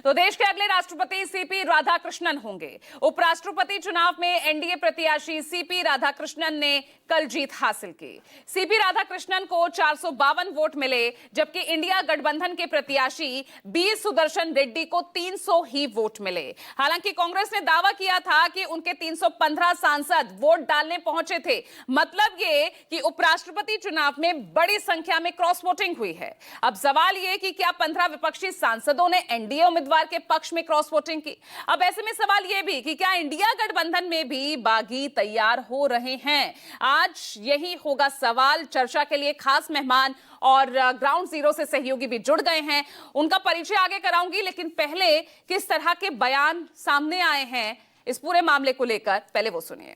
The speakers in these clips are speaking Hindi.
तो देश के अगले राष्ट्रपति सीपी राधाकृष्णन होंगे। उपराष्ट्रपति चुनाव में एनडीए प्रत्याशी सीपी राधाकृष्णन ने कल जीत हासिल की। सीपी राधाकृष्णन को 452 वोट मिले, जबकि इंडिया गठबंधन के प्रत्याशी बी सुदर्शन रेड्डी को 300 ही वोट मिले। हालांकि कांग्रेस ने दावा किया था कि उनके 315 सांसद वोट डालने पहुंचे थे। मतलब ये कि उपराष्ट्रपति चुनाव में बड़ी संख्या में क्रॉस वोटिंग हुई है। अब सवाल ये कि क्या 15 विपक्षी सांसदों ने एनडीए उम्मीदवार के पक्ष में क्रॉस वोटिंग की। अब ऐसे में सवाल ये भी कि क्या इंडिया गठबंधन में भी बागी तैयार हो रहे हैं। आज यही होगा सवाल। चर्चा के लिए खास मेहमान और ग्राउंड जीरो से सहयोगी भी जुड़ गए हैं। उनका परिचय आगे कराऊंगी, लेकिन पहले किस तरह के बयान सामने आए हैं इस पूरे मामले को लेकर पहले वो सुनिए।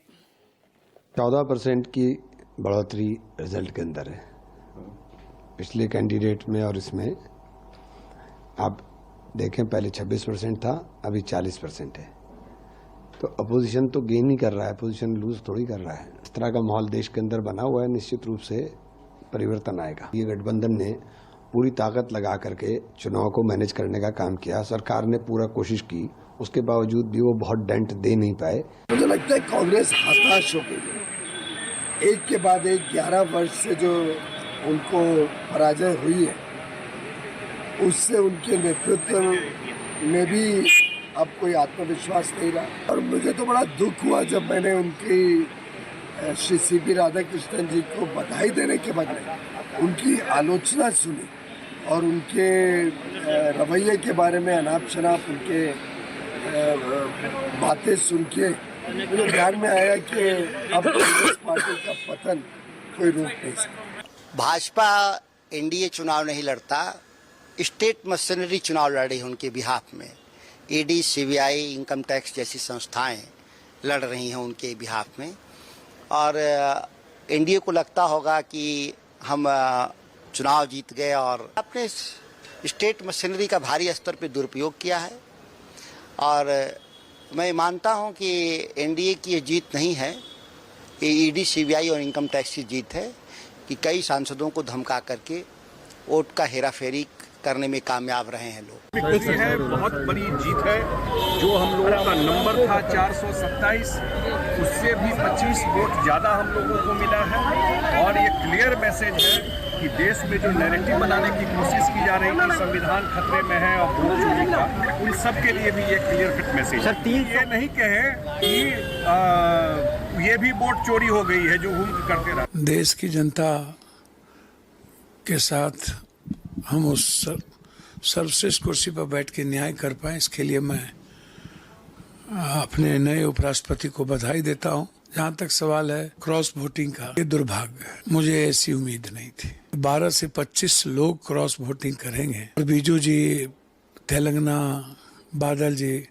14% की बढ़ोतरी रिजल्ट के अंदर है। पिछले कैंडिडेट में और इसमें आप देखें, पहले 26% था, अभी 40% है। तो अपोजिशन तो गेन ही कर रहा है, अपोजिशन लूज थोड़ी कर रहा है। इस तरह का माहौल देश के अंदर बना हुआ है, निश्चित रूप से परिवर्तन आएगा। ये गठबंधन ने पूरी ताकत लगा करके चुनाव को मैनेज करने का काम किया। सरकार ने पूरा कोशिश की, उसके बावजूद भी वो बहुत डेंट दे नहीं पाए। मुझे लगता है कांग्रेस हताश हो गई है। एक के बाद एक 11 वर्ष से जो उनको पराजय हुई है, उससे उनके नेतृत्व में भी अब कोई आत्मविश्वास नहीं रहा। और मुझे तो बड़ा दुख हुआ जब मैंने उनकी श्री सीपी राधाकृष्णन जी को बधाई देने के बदले उनकी आलोचना सुनी और उनके रवैये के बारे में अनाप शनाप उनके बातें सुन के मुझे ध्यान में आया कि अब कांग्रेस पार्टी का पतन कोई रोक नहीं सकता। भाजपा एनडीए चुनाव नहीं लड़ता, स्टेट मशीनरी चुनाव लड़ी है उनके बिहाफ में। ईडी, सीबीआई, इनकम टैक्स जैसी संस्थाएं लड़ रही हैं उनके बिहाफ में। और एनडीए को लगता होगा कि हम चुनाव जीत गए और अपने स्टेट मशीनरी का भारी स्तर पर दुरुपयोग किया है। और मैं मानता हूं कि एनडीए की ये जीत नहीं है, ये ईडी, सीबीआई और इनकम टैक्स की जीत है कि कई सांसदों को धमका करके वोट का हेराफेरी करने में कामयाब रहे हैं लोग। ये है बहुत बड़ी जीत है। जो हम लोगों का नंबर था 427, उससे भी 25 वोट ज़्यादा हम लोगों को मिला है। और ये क्लियर मैसेज है कि देश में जो नैरेटिव बनाने की कोशिश की जा रही थी, संविधान खतरे में है और वोट चोरी का, उन सब के लिए भी ये क्लियर कट मैसेज है। ये नहीं कहे कि ये भी वोट चोरी हो गई है जो हुल्क करते रहे। देश की जनता के साथ हम उस सर्वश्रेष्ठ कुर्सी पर बैठ के न्याय कर पाए, इसके लिए मैं अपने नए उपराष्ट्रपति को बधाई देता हूं। जहां तक सवाल है क्रॉस वोटिंग का, ये दुर्भाग्य है, मुझे ऐसी उम्मीद नहीं थी। 12 से 25 लोग क्रॉस वोटिंग करेंगे और बीजू जी, तेलंगाना, बादल जी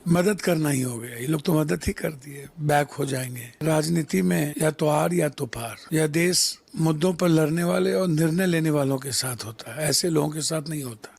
मदद करना ही हो गया। ये लोग तो मदद ही कर दिए, बैक हो जाएंगे। राजनीति में या तो आर या तो पार। यह देश मुद्दों पर लड़ने वाले और निर्णय लेने वालों के साथ होता है, ऐसे लोगों के साथ नहीं होता।